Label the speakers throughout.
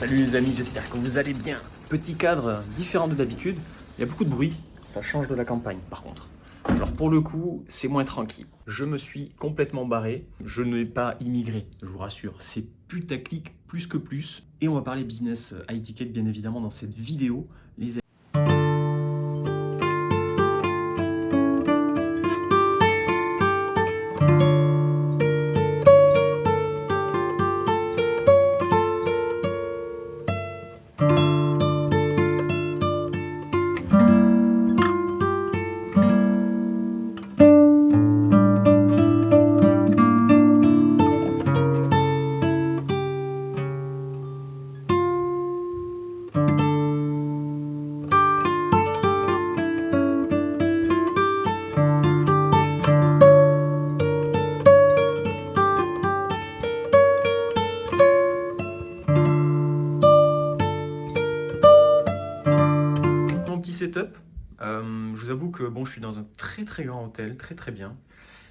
Speaker 1: Salut les amis, j'espère que vous allez bien. Petit cadre différent de d'habitude, il y a beaucoup de bruit, ça change de la campagne par contre. Alors pour le coup, c'est moins tranquille. Je me suis complètement barré, je n'ai pas immigré, je vous rassure. C'est putaclic plus que plus. Et on va parler business high ticket bien évidemment dans cette vidéo. Les Mon petit setup, je vous avoue que bon, je suis dans un très grand hôtel, très bien.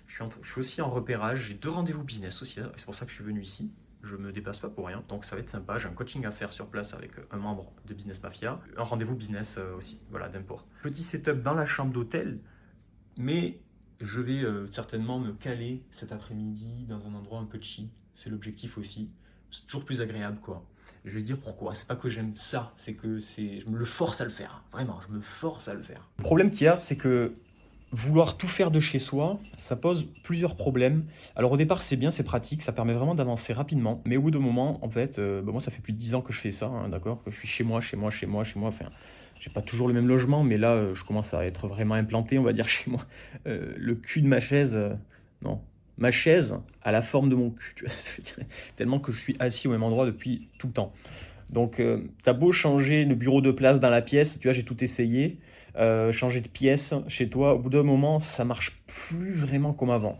Speaker 1: Je suis aussi en repérage, j'ai 2 rendez-vous business aussi, c'est pour ça que je suis venu ici. Je me déplace pas pour rien, donc ça va être sympa. J'ai un coaching à faire sur place avec un membre de Business Mafia, un rendez-vous business aussi, voilà, d'import. Petit setup dans la chambre d'hôtel, mais je vais certainement me caler cet après-midi dans un endroit un peu chill. C'est l'objectif aussi. C'est toujours plus agréable, quoi. Je vais dire pourquoi. C'est pas que j'aime ça, c'est que je me le force à le faire. Vraiment, je me force à le faire. Le problème qu'il y a, c'est que vouloir tout faire de chez soi, ça pose plusieurs problèmes. Alors au départ, c'est bien, c'est pratique, ça permet vraiment d'avancer rapidement. Mais au bout d'un moment, en fait, moi, ça fait plus de 10 ans que je fais ça, hein, d'accord? Que je suis chez moi. Enfin, j'ai pas toujours le même logement, mais là, je commence à être vraiment implanté, on va dire, chez moi. Le cul de ma chaise, non. Ma chaise a la forme de mon cul, tu vois ce que je veux dire. Tellement que je suis assis au même endroit depuis tout le temps. Donc, t'as beau changer le bureau de place dans la pièce, tu vois, j'ai tout essayé. Changer de pièce chez toi, au bout d'un moment, ça marche plus vraiment comme avant.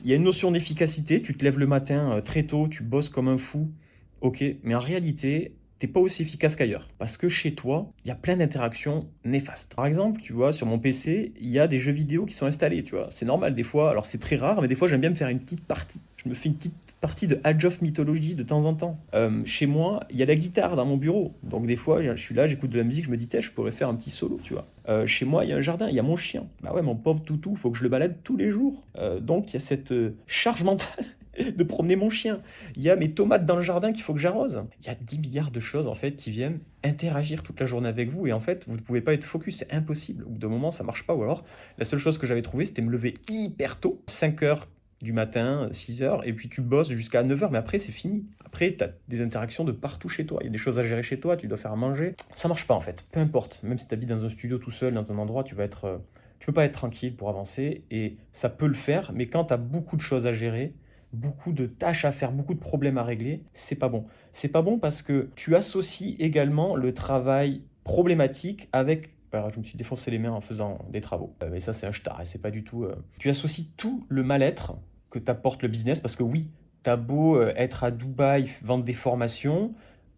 Speaker 1: Il y a une notion d'efficacité, tu te lèves le matin très tôt, tu bosses comme un fou, ok, mais en réalité, t'es pas aussi efficace qu'ailleurs. Parce que chez toi, il y a plein d'interactions néfastes. Par exemple, tu vois, sur mon PC, il y a des jeux vidéo qui sont installés, tu vois. C'est normal des fois, alors c'est très rare, mais des fois j'aime bien me faire une petite partie. Je me fais une petite partie de Age of Mythology de temps en temps. Chez moi, il y a la guitare dans mon bureau. Donc des fois, je suis là, j'écoute de la musique, je me dis, je pourrais faire un petit solo, tu vois. Chez moi, il y a un jardin, il y a mon chien. Bah ouais, mon pauvre toutou, faut que je le balade tous les jours. Donc il y a cette charge mentale de promener mon chien. Il y a mes tomates dans le jardin qu'il faut que j'arrose. Il y a 10 milliards de choses en fait qui viennent interagir toute la journée avec vous et en fait vous ne pouvez pas être focus, c'est impossible. Au bout d'un moment ça marche pas ou alors la seule chose que j'avais trouvé c'était me lever hyper tôt, 5 heures du matin, 6 heures et puis tu bosses jusqu'à 9 heures mais après c'est fini. Après tu as des interactions de partout chez toi, il y a des choses à gérer chez toi, tu dois faire à manger. Ça marche pas en fait, peu importe. Même si tu habites dans un studio tout seul, dans un endroit, tu peux pas être tranquille pour avancer et ça peut le faire mais quand tu as beaucoup de choses à gérer, beaucoup de tâches à faire, beaucoup de problèmes à régler, c'est pas bon. C'est pas bon parce que tu associes également le travail problématique avec... Alors, je me suis défoncé les mains en faisant des travaux. Mais ça, c'est un star, et c'est pas du tout... Tu associes tout le mal-être que t'apporte le business parce que oui, t'as beau être à Dubaï, vendre des formations,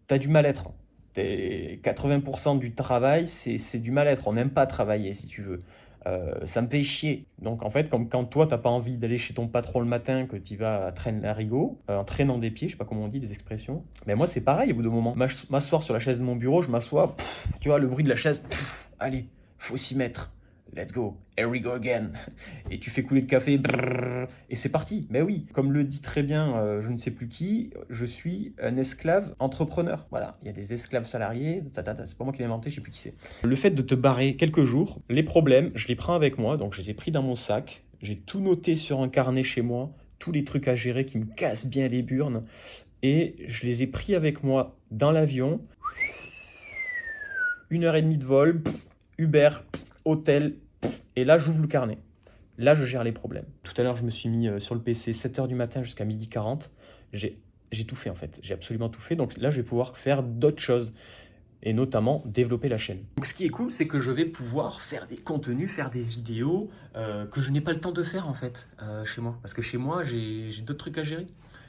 Speaker 1: t'as du mal-être. 80% du travail, c'est du mal-être. On n'aime pas travailler, si tu veux. Ça me fait chier. Donc en fait, comme quand toi, t'as pas envie d'aller chez ton patron le matin, que tu vas à traîner l'arigot, en traînant des pieds, je sais pas comment on dit, des expressions. Mais moi, c'est pareil au bout d'un moment. M'asseoir sur la chaise de mon bureau, je m'assois, tu vois, le bruit de la chaise, allez, faut s'y mettre. Let's go, here we go again. Et tu fais couler le café, brrr, et c'est parti. Mais oui, comme le dit très bien, je ne sais plus qui, je suis un esclave entrepreneur. Voilà, il y a des esclaves salariés, c'est pas moi qui l'ai inventé, je sais plus qui c'est. Le fait de te barrer quelques jours, les problèmes, je les prends avec moi, donc je les ai pris dans mon sac, j'ai tout noté sur un carnet chez moi, tous les trucs à gérer qui me cassent bien les burnes, et je les ai pris avec moi dans l'avion. 1 heure et demie de vol, Uber, hôtel, et là j'ouvre le carnet. Là je gère les problèmes. Tout à l'heure je me suis mis sur le PC 7 h du matin jusqu'à 12h40. J'ai tout fait en fait, j'ai absolument tout fait. Donc là je vais pouvoir faire d'autres choses et notamment développer la chaîne. Donc ce qui est cool, c'est que je vais pouvoir faire des contenus, faire des vidéos que je n'ai pas le temps de faire en fait chez moi. Parce que chez moi, j'ai d'autres trucs à gérer.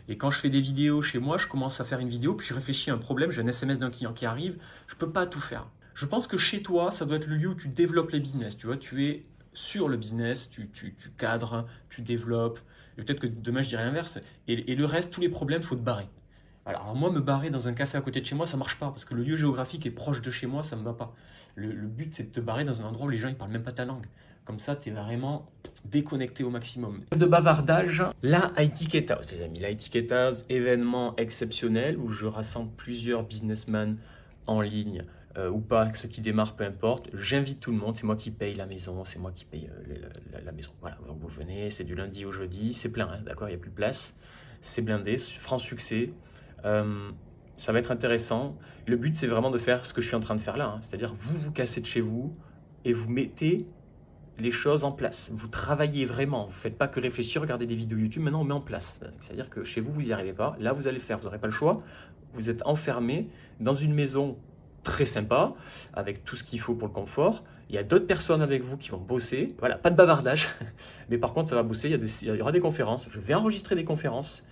Speaker 1: Et quand je fais des vidéos chez moi, je commence à faire une vidéo, puis je réfléchis à un problème, j'ai un SMS d'un client qui arrive, je peux pas tout faire. Je pense que chez toi, ça doit être le lieu où tu développes les business. Tu vois, tu es sur le business, tu cadres, tu développes. Et peut-être que demain, je dirai l'inverse. Et le reste, tous les problèmes, faut te barrer. Alors moi, me barrer dans un café à côté de chez moi, ça marche pas, parce que le lieu géographique est proche de chez moi, ça me va pas. Le but, c'est de te barrer dans un endroit où les gens ils parlent même pas ta langue. Comme ça, tu es vraiment déconnecté au maximum. De bavardage, la IT House, les amis. La IT House, événement exceptionnel où je rassemble plusieurs businessmen en ligne ou pas, ceux qui démarrent, peu importe. J'invite tout le monde, c'est moi qui paye la maison, c'est moi qui paye la maison. Voilà, donc vous venez, c'est du lundi au jeudi, c'est plein, hein, d'accord, il n'y a plus de place. C'est blindé, franc succès. Euh, Ça va être intéressant. Le but, c'est vraiment de faire ce que je suis en train de faire là, hein. C'est-à-dire, vous vous cassez de chez vous et vous mettez les choses en place. Vous travaillez vraiment. Vous ne faites pas que réfléchir, regarder des vidéos YouTube. Maintenant, on met en place. C'est-à-dire que chez vous, vous n'y arrivez pas. Là, vous allez le faire. Vous n'aurez pas le choix. Vous êtes enfermé dans une maison très sympa, avec tout ce qu'il faut pour le confort. Il y a d'autres personnes avec vous qui vont bosser. Voilà, pas de bavardage. Mais par contre, ça va bosser. Il y aura des conférences. Je vais enregistrer des conférences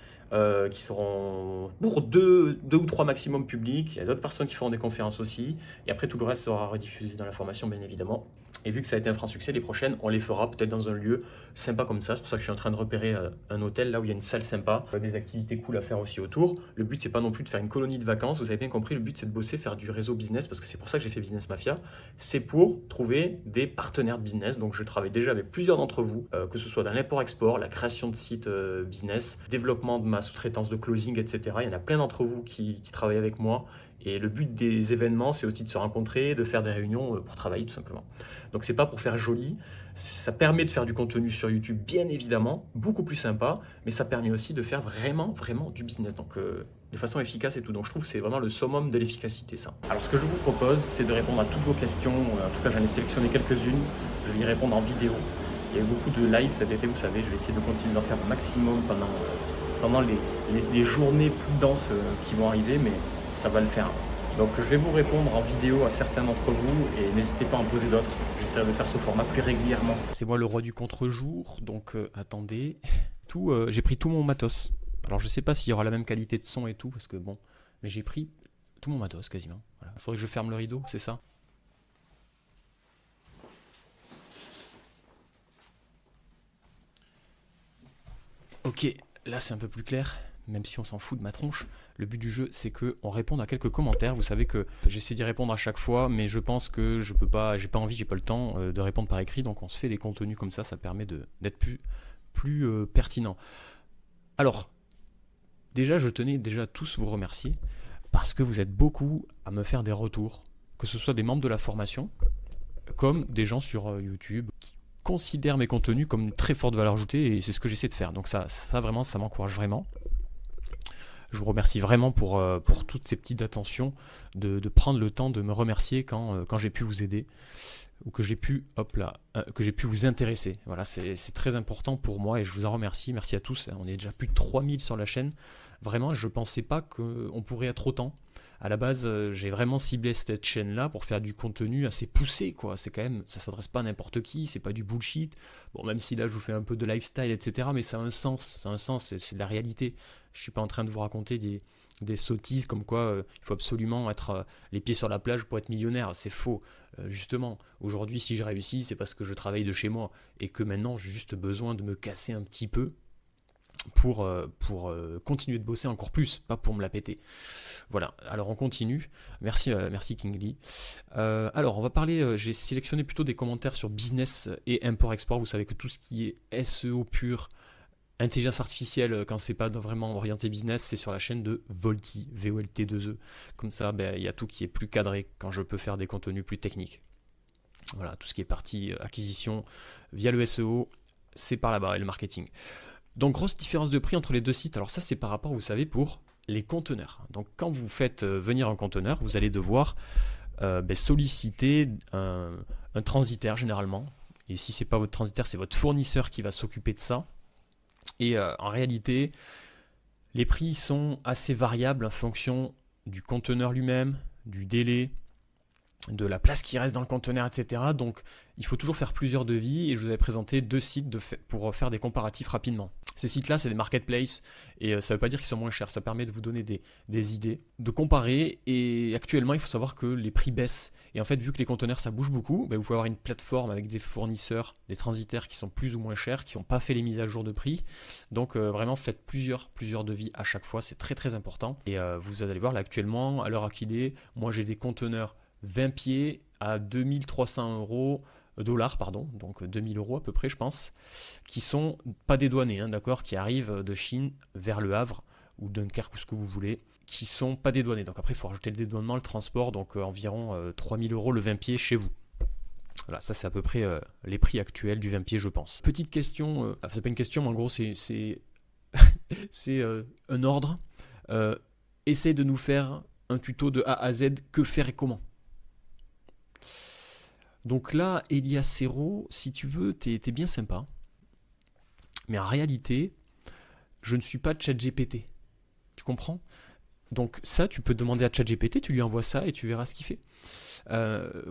Speaker 1: qui seront pour deux ou trois maximum publics. Il y a d'autres personnes qui feront des conférences aussi. Et après, tout le reste sera rediffusé dans la formation, bien évidemment. Et vu que ça a été un franc succès, les prochaines, on les fera peut-être dans un lieu sympa comme ça. C'est pour ça que je suis en train de repérer un hôtel là où il y a une salle sympa, des activités cool à faire aussi autour. Le but, c'est pas non plus de faire une colonie de vacances. Vous avez bien compris, le but, c'est de bosser, faire du réseau business, parce que c'est pour ça que j'ai fait Business Mafia. C'est pour trouver des partenaires de business. Donc, je travaille déjà avec plusieurs d'entre vous, que ce soit dans l'import-export, la création de sites business, développement de ma sous-traitance de closing, etc. Il y en a plein d'entre vous qui travaillent avec moi. Et le but des événements, c'est aussi de se rencontrer, de faire des réunions pour travailler tout simplement. Donc c'est pas pour faire joli, ça permet de faire du contenu sur YouTube, bien évidemment, beaucoup plus sympa, mais ça permet aussi de faire vraiment du business, donc de façon efficace et tout. Donc je trouve que c'est vraiment le summum de l'efficacité, ça. Alors ce que je vous propose, c'est de répondre à toutes vos questions. En tout cas, j'en ai sélectionné quelques-unes. Je vais y répondre en vidéo. Il y a eu beaucoup de live cet été, vous savez. Je vais essayer de continuer d'en faire un maximum pendant les journées plus denses qui vont arriver, mais ça va le faire. Donc je vais vous répondre en vidéo à certains d'entre vous et n'hésitez pas à en poser d'autres. J'essaierai de faire ce format plus régulièrement. C'est moi le roi du contre-jour, donc attendez. J'ai pris tout mon matos. Alors je sais pas s'il y aura la même qualité de son et tout, parce que bon, mais j'ai pris tout mon matos quasiment. Voilà. Faudrait que je ferme le rideau, c'est ça? Ok, là c'est un peu plus clair, même si on s'en fout de ma tronche. Le but du jeu, c'est qu'on réponde à quelques commentaires. Vous savez que j'essaie d'y répondre à chaque fois, mais je pense que je peux pas, j'ai pas envie, j'ai pas le temps de répondre par écrit, donc on se fait des contenus comme ça permet d'être plus pertinent. Alors, déjà, je tenais déjà tous vous remercier, parce que vous êtes beaucoup à me faire des retours, que ce soit des membres de la formation, comme des gens sur YouTube qui considèrent mes contenus comme une très forte valeur ajoutée, et c'est ce que j'essaie de faire. Donc ça vraiment, ça m'encourage vraiment. Je vous remercie vraiment pour toutes ces petites attentions, de prendre le temps de me remercier quand j'ai pu vous aider, ou que j'ai pu, que j'ai pu vous intéresser. Voilà, c'est très important pour moi et je vous en remercie. Merci à tous. On est déjà plus de 3000 sur la chaîne. Vraiment, je ne pensais pas qu'on pourrait être autant. À la base, j'ai vraiment ciblé cette chaîne-là pour faire du contenu assez poussé, quoi. C'est quand même, ça s'adresse pas à n'importe qui, c'est pas du bullshit. Bon, même si là, je vous fais un peu de lifestyle, etc., mais ça a un sens, c'est de la réalité. Je suis pas en train de vous raconter des sottises comme quoi il faut absolument être les pieds sur la plage pour être millionnaire. C'est faux. Justement, aujourd'hui, si j'ai réussi, c'est parce que je travaille de chez moi et que maintenant, j'ai juste besoin de me casser un petit peu pour continuer de bosser encore plus, pas pour me la péter. Voilà, alors on continue. Merci King Lee. Alors on va parler, j'ai sélectionné plutôt des commentaires sur business et import-export. Vous savez que tout ce qui est SEO pur, intelligence artificielle, quand c'est pas vraiment orienté business, c'est sur la chaîne de Volty, VOLT2E. Comme ça, il y a tout qui est plus cadré quand je peux faire des contenus plus techniques. Voilà, tout ce qui est partie acquisition via le SEO, c'est par là-bas, et le marketing. Donc grosse différence de prix entre les deux sites. Alors ça c'est par rapport, vous savez, pour les conteneurs. Donc quand vous faites venir un conteneur, vous allez devoir solliciter un transitaire généralement. Et si c'est pas votre transitaire, c'est votre fournisseur qui va s'occuper de ça. Et en réalité, les prix sont assez variables en fonction du conteneur lui-même, du délai, de la place qui reste dans le conteneur, etc. Donc il faut toujours faire plusieurs devis et je vous avais présenté deux sites pour faire des comparatifs rapidement.
Speaker 2: Ces sites-là, c'est des marketplaces et ça ne veut pas dire qu'ils sont moins chers. Ça permet de vous donner des idées, de comparer. Et actuellement, il faut savoir que les prix baissent. Et en fait, vu que les conteneurs, ça bouge beaucoup, vous pouvez avoir une plateforme avec des fournisseurs, des transitaires qui sont plus ou moins chers, qui n'ont pas fait les mises à jour de prix. Donc vraiment, faites plusieurs devis à chaque fois. C'est très très important. Et vous allez voir là actuellement, à l'heure qu'il est, moi j'ai des conteneurs 20 pieds à 2300 € dollars, pardon, donc 2000 € à peu près, je pense, qui sont pas dédouanés, hein, d'accord, qui arrivent de Chine vers Le Havre ou Dunkerque ou ce que vous voulez, qui sont pas dédouanés. Donc après, il faut rajouter le dédouanement, le transport, donc environ 3000 € le 20 pieds chez vous. Voilà, ça c'est à peu près les prix actuels du 20 pieds, je pense. Petite question, c'est pas une question, mais en gros, c'est un ordre. Essaye de nous faire un tuto de A à Z, que faire et comment. Donc là, Elias Serro, si tu veux, t'es bien sympa. Mais en réalité, je ne suis pas ChatGPT. Tu comprends? Donc ça, tu peux demander à ChatGPT, tu lui envoies ça et tu verras ce qu'il fait.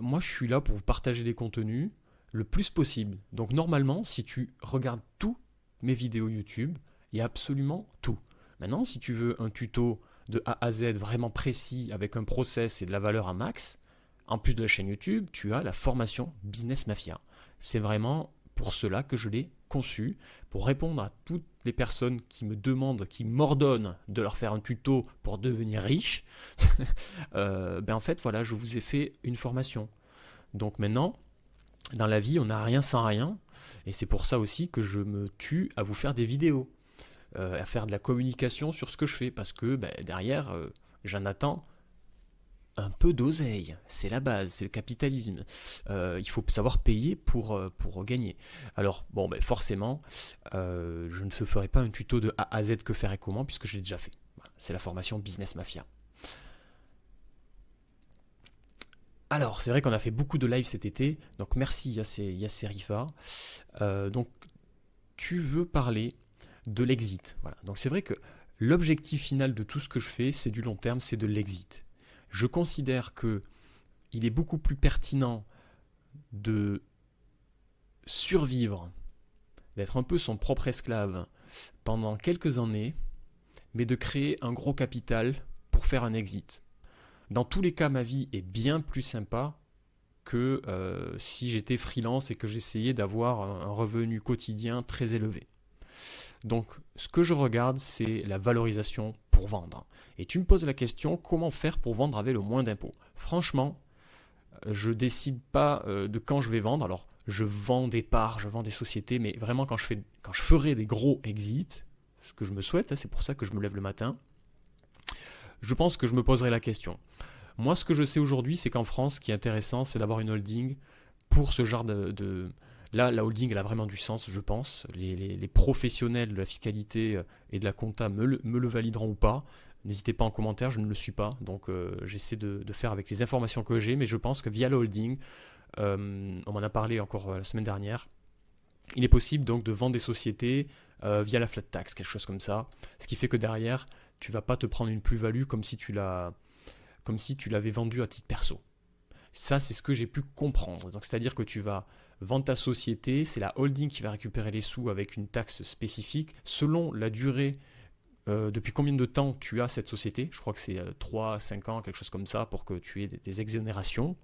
Speaker 2: Moi, je suis là pour vous partager des contenus le plus possible. Donc normalement, si tu regardes tous mes vidéos YouTube, il y a absolument tout. Maintenant, si tu veux un tuto de A à Z vraiment précis avec un process et de la valeur à max, en plus de la chaîne YouTube, tu as la formation Business Mafia. C'est vraiment pour cela que je l'ai conçu, pour répondre à toutes les personnes qui me demandent, qui m'ordonnent de leur faire un tuto pour devenir riche. En fait, voilà, je vous ai fait une formation. Donc maintenant, dans la vie, on n'a rien sans rien. Et c'est pour ça aussi que je me tue à vous faire des vidéos, à faire de la communication sur ce que je fais. Parce que derrière, j'en attends un peu d'oseille, c'est la base, c'est le capitalisme. Il faut savoir payer pour gagner. Alors, forcément, je ne te ferai pas un tuto de A à Z que faire et comment, puisque je l'ai déjà fait. Voilà, c'est la formation Business Mafia. Alors, c'est vrai qu'on a fait beaucoup de live cet été, donc merci Yasser Rifa. Donc, tu veux parler de l'exit. Voilà. Donc, c'est vrai que l'objectif final de tout ce que je fais, c'est du long terme, c'est de l'exit. Je considère que il est beaucoup plus pertinent de survivre, d'être un peu son propre esclave pendant quelques années, mais de créer un gros capital pour faire un exit. Dans tous les cas, ma vie est bien plus sympa que si j'étais freelance et que j'essayais d'avoir un revenu quotidien très élevé. Donc, ce que je regarde, c'est la valorisation pour vendre. Et tu me poses la question, comment faire pour vendre avec le moins d'impôts? Franchement, je décide pas de quand je vais vendre. Alors, je vends des parts, je vends des sociétés, mais vraiment quand je ferai des gros exits, ce que je me souhaite, c'est pour ça que je me lève le matin, je pense que je me poserai la question. Moi, ce que je sais aujourd'hui, c'est qu'en France, ce qui est intéressant, c'est d'avoir une holding pour ce genre de... Là, la holding, elle a vraiment du sens, je pense. Les professionnels de la fiscalité et de la compta me le valideront ou pas. N'hésitez pas en commentaire, je ne le suis pas. Donc, j'essaie de faire avec les informations que j'ai. Mais je pense que via la holding, on m'en a parlé encore la semaine dernière, il est possible donc de vendre des sociétés via la flat tax, quelque chose comme ça. Ce qui fait que derrière, tu ne vas pas te prendre une plus-value comme si tu l'avais vendu à titre perso. Ça, c'est ce que j'ai pu comprendre. Donc, c'est-à-dire que tu vas vendre ta société, c'est la holding qui va récupérer les sous avec une taxe spécifique selon la durée, depuis combien de temps tu as cette société. Je crois que c'est 3, 5 ans, quelque chose comme ça, pour que tu aies des exonérations.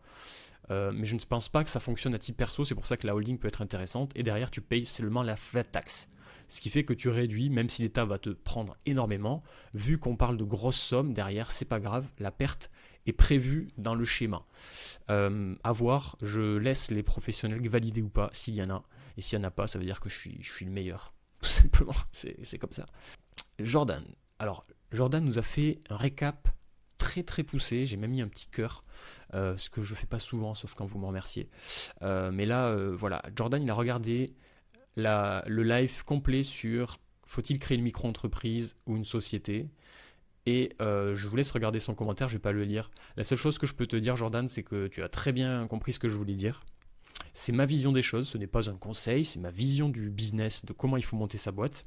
Speaker 2: Mais je ne pense pas que ça fonctionne à titre perso, c'est pour ça que la holding peut être intéressante. Et derrière, tu payes seulement la flat tax. Ce qui fait que tu réduis, même si l'État va te prendre énormément, vu qu'on parle de grosses sommes, derrière, c'est pas grave, la perte est prévue dans le schéma. À voir, je laisse les professionnels valider ou pas, s'il y en a. Et s'il n'y en a pas, ça veut dire que je suis le meilleur. Tout simplement, c'est comme ça. Jordan. Alors, Jordan nous a fait un récap très très poussé, j'ai même mis un petit cœur, ce que je fais pas souvent, sauf quand vous me remerciez. Mais là, voilà, Jordan, il a regardé le live complet sur faut-il créer une micro-entreprise ou une société. Et je vous laisse regarder son commentaire, je ne vais pas le lire. La seule chose que je peux te dire, Jordan, c'est que tu as très bien compris ce que je voulais dire. C'est ma vision des choses, ce n'est pas un conseil, c'est ma vision du business, de comment il faut monter sa boîte.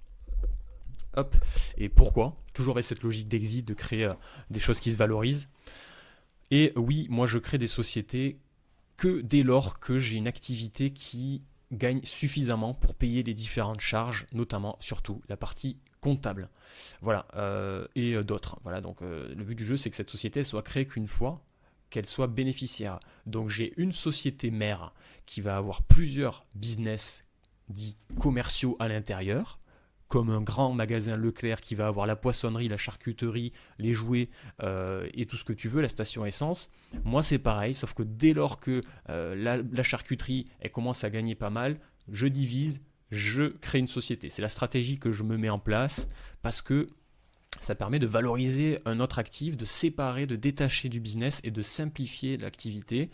Speaker 2: Hop, et pourquoi? Toujours avec cette logique d'exit, de créer des choses qui se valorisent. Et oui, moi je crée des sociétés que dès lors que j'ai une activité qui gagne suffisamment pour payer les différentes charges, notamment, surtout, la partie comptable. Voilà, et d'autres. Voilà, donc le but du jeu, c'est que cette société soit créée qu'une fois, qu'elle soit bénéficiaire. Donc j'ai une société mère qui va avoir plusieurs business dits commerciaux à l'intérieur, comme un grand magasin Leclerc qui va avoir la poissonnerie, la charcuterie, les jouets et tout ce que tu veux, la station essence. Moi c'est pareil, sauf que dès lors que la charcuterie elle commence à gagner pas mal, je divise, je crée une société. C'est la stratégie que je me mets en place parce que ça permet de valoriser un autre actif, de séparer, de détacher du business et de simplifier l'activité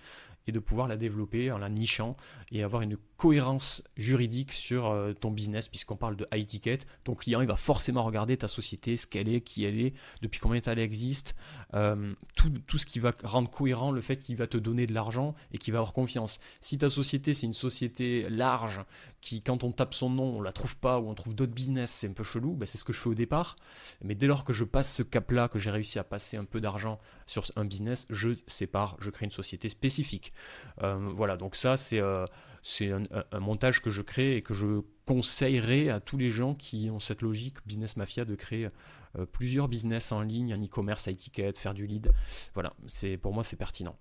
Speaker 2: et de pouvoir la développer en la nichant et avoir une cohérence juridique sur ton business, puisqu'on parle de high ticket. Ton client il va forcément regarder ta société, ce qu'elle est, qui elle est, depuis combien de temps elle existe, tout ce qui va rendre cohérent le fait qu'il va te donner de l'argent et qu'il va avoir confiance. Si ta société c'est une société large qui quand on tape son nom on la trouve pas ou on trouve d'autres business, c'est un peu chelou, ben, c'est ce que je fais au départ, mais dès lors que je passe ce cap là, que j'ai réussi à passer un peu d'argent sur un business, je sépare, je crée une société spécifique. Voilà, donc ça c'est un montage que je crée et que je conseillerais à tous les gens qui ont cette logique business mafia de créer plusieurs business en ligne, en e-commerce, high ticket, faire du lead. Voilà, pour moi c'est pertinent.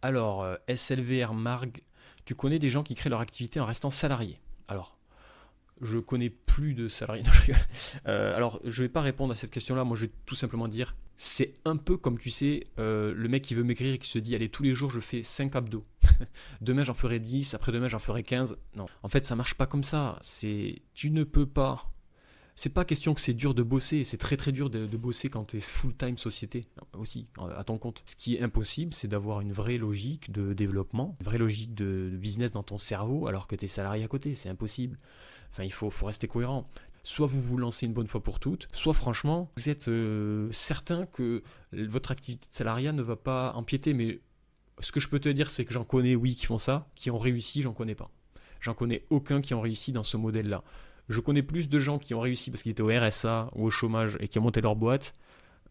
Speaker 2: Alors, SLVR Marg, tu connais des gens qui créent leur activité en restant salariés? Alors, je connais plus de salariés. Non, je rigole. Alors, je vais pas répondre à cette question-là. Moi, je vais tout simplement dire, c'est un peu comme tu sais, le mec qui veut maigrir et qui se dit, allez, tous les jours, je fais 5 abdos. Demain, j'en ferai 10, après-demain, j'en ferai 15. Non, en fait, ça marche pas comme ça. Tu ne peux pas. C'est pas question que c'est dur de bosser, c'est très très dur de bosser quand tu es full-time société aussi, à ton compte. Ce qui est impossible, c'est d'avoir une vraie logique de développement, une vraie logique de business dans ton cerveau alors que tu es salarié à côté, c'est impossible. Enfin, il faut rester cohérent. Soit vous vous lancez une bonne fois pour toutes, soit franchement, vous êtes certain que votre activité de salariat ne va pas empiéter, mais ce que je peux te dire, c'est que j'en connais, oui, qui font ça, qui ont réussi, j'en connais pas. J'en connais aucun qui ont réussi dans ce modèle-là. Je connais plus de gens qui ont réussi parce qu'ils étaient au RSA ou au chômage et qui ont monté leur boîte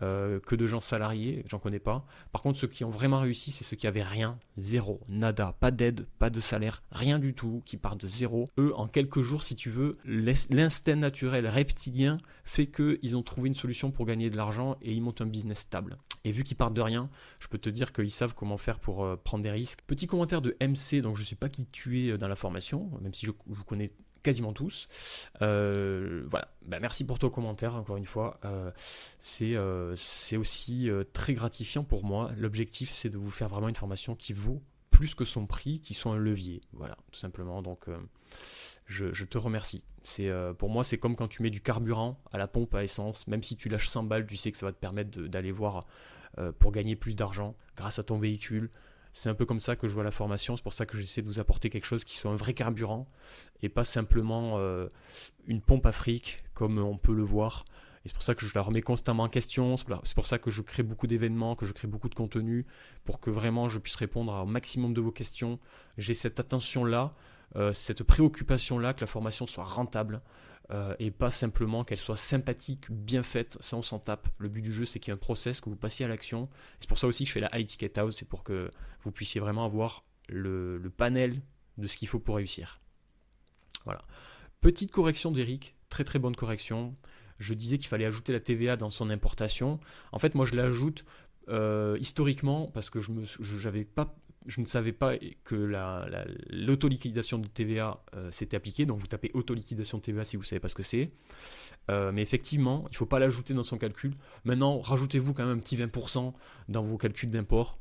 Speaker 2: que de gens salariés, j'en connais pas. Par contre, ceux qui ont vraiment réussi, c'est ceux qui avaient rien, zéro, nada, pas d'aide, pas de salaire, rien du tout, qui partent de zéro. Eux, en quelques jours, si tu veux, l'instinct naturel reptilien fait qu'ils ont trouvé une solution pour gagner de l'argent et ils montent un business stable. Et vu qu'ils partent de rien, je peux te dire qu'ils savent comment faire pour prendre des risques. Petit commentaire de MC, donc je ne sais pas qui tu es dans la formation, même si je vous connais quasiment tous. Voilà, merci pour ton commentaire encore une fois. C'est aussi très gratifiant pour moi. L'objectif c'est de vous faire vraiment une formation qui vaut plus que son prix, qui soit un levier. Voilà, tout simplement. Donc je te remercie. Pour moi c'est comme quand tu mets du carburant à la pompe à essence. Même si tu lâches 100 balles, tu sais que ça va te permettre d'aller voir pour gagner plus d'argent grâce à ton véhicule. C'est un peu comme ça que je vois la formation, c'est pour ça que j'essaie de vous apporter quelque chose qui soit un vrai carburant et pas simplement une pompe à fric comme on peut le voir. Et c'est pour ça que je la remets constamment en question, c'est pour ça que je crée beaucoup d'événements, que je crée beaucoup de contenu, pour que vraiment je puisse répondre au maximum de vos questions. J'ai cette attention-là, cette préoccupation-là, que la formation soit rentable. Et pas simplement qu'elle soit sympathique, bien faite, ça on s'en tape. Le but du jeu c'est qu'il y ait un process, que vous passiez à l'action. C'est pour ça aussi que je fais la high ticket house, c'est pour que vous puissiez vraiment avoir le panel de ce qu'il faut pour réussir. Voilà. Petite correction d'Eric, très très bonne correction. Je disais qu'il fallait ajouter la TVA dans son importation. En fait moi je l'ajoute historiquement parce que je ne savais pas que l'autoliquidation de TVA s'était appliquée, donc vous tapez autoliquidation de TVA si vous ne savez pas ce que c'est. Mais effectivement, il ne faut pas l'ajouter dans son calcul. Maintenant, rajoutez-vous quand même un petit 20% dans vos calculs d'import.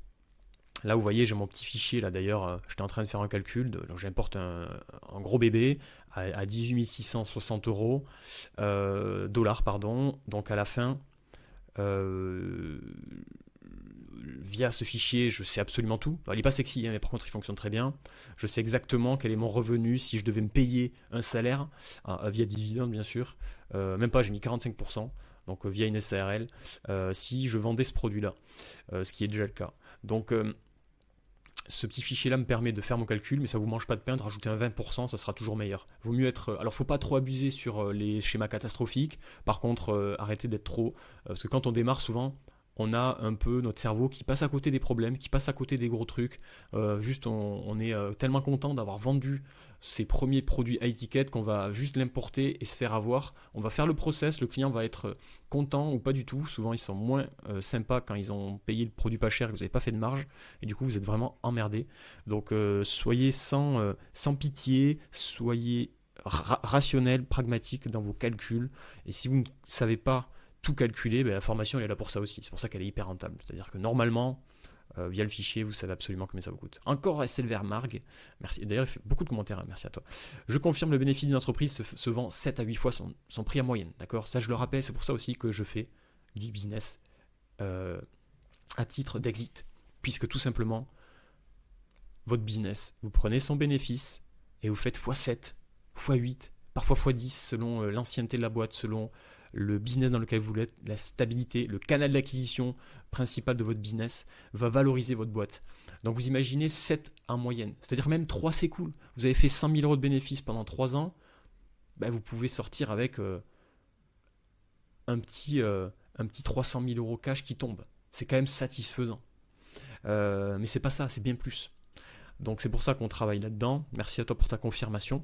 Speaker 2: Là, vous voyez, j'ai mon petit fichier, là d'ailleurs, j'étais en train de faire un calcul, donc j'importe un gros bébé à 18 660 euros, dollars, pardon. Donc à la fin, via ce fichier, je sais absolument tout. Alors, il n'est pas sexy, hein, mais par contre, il fonctionne très bien. Je sais exactement quel est mon revenu si je devais me payer un salaire, via dividende bien sûr. Même pas, j'ai mis 45%, donc via une SARL, si je vendais ce produit-là, ce qui est déjà le cas. Donc, ce petit fichier-là me permet de faire mon calcul, mais ça ne vous mange pas de pain, de rajouter un 20%, ça sera toujours meilleur. Vaut mieux être. Alors, faut pas trop abuser sur les schémas catastrophiques. Par contre, arrêtez d'être trop. Parce que quand on démarre, souvent, on a un peu notre cerveau qui passe à côté des problèmes, qui passe à côté des gros trucs. Juste, on est tellement content d'avoir vendu ses premiers produits à étiquette qu'on va juste l'importer et se faire avoir. On va faire le process, le client va être content ou pas du tout. Souvent, ils sont moins sympas quand ils ont payé le produit pas cher et que vous n'avez pas fait de marge. Et du coup, vous êtes vraiment emmerdé. Donc, soyez sans pitié, soyez rationnel, pragmatique dans vos calculs. Et si vous ne savez pas tout calculer, ben la formation elle est là pour ça aussi. C'est pour ça qu'elle est hyper rentable. C'est-à-dire que normalement, via le fichier, vous savez absolument combien ça vous coûte. Encore SLVR Marg, merci. D'ailleurs, il fait beaucoup de commentaires, hein, merci à toi. Je confirme, le bénéfice d'une entreprise se vend 7 à 8 fois son prix en moyenne. D'accord. Ça, je le rappelle, c'est pour ça aussi que je fais du business à titre d'exit. Puisque tout simplement, votre business, vous prenez son bénéfice et vous faites x7, x8, parfois x10 selon l'ancienneté de la boîte, selon le business dans lequel vous êtes, la stabilité, le canal d'acquisition principal de votre business va valoriser votre boîte. Donc vous imaginez 7 en moyenne, c'est-à-dire même 3 c'est cool. Vous avez fait 100 000 euros de bénéfices pendant 3 ans, ben vous pouvez sortir avec un petit 300 000 euros cash qui tombe. C'est quand même satisfaisant. Mais c'est pas ça, c'est bien plus. Donc c'est pour ça qu'on travaille là-dedans. Merci à toi pour ta confirmation.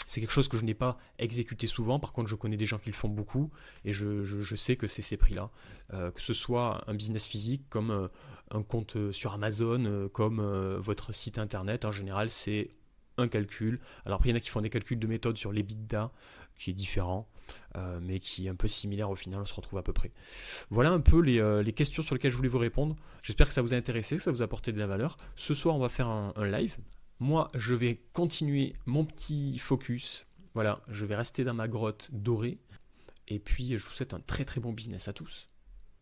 Speaker 2: C'est quelque chose que je n'ai pas exécuté souvent. Par contre, je connais des gens qui le font beaucoup et je sais que c'est ces prix-là. Que ce soit un business physique, comme un compte sur Amazon, comme votre site internet. En général, c'est un calcul. Alors après, il y en a qui font des calculs de méthode sur l'EBITDA, qui est différent, mais qui est un peu similaire au final. On se retrouve à peu près. Voilà un peu les questions sur lesquelles je voulais vous répondre. J'espère que ça vous a intéressé, que ça vous a apporté de la valeur. Ce soir, on va faire un live. Moi, je vais continuer mon petit focus. Voilà, je vais rester dans ma grotte dorée. Et puis, je vous souhaite un très très bon business à tous.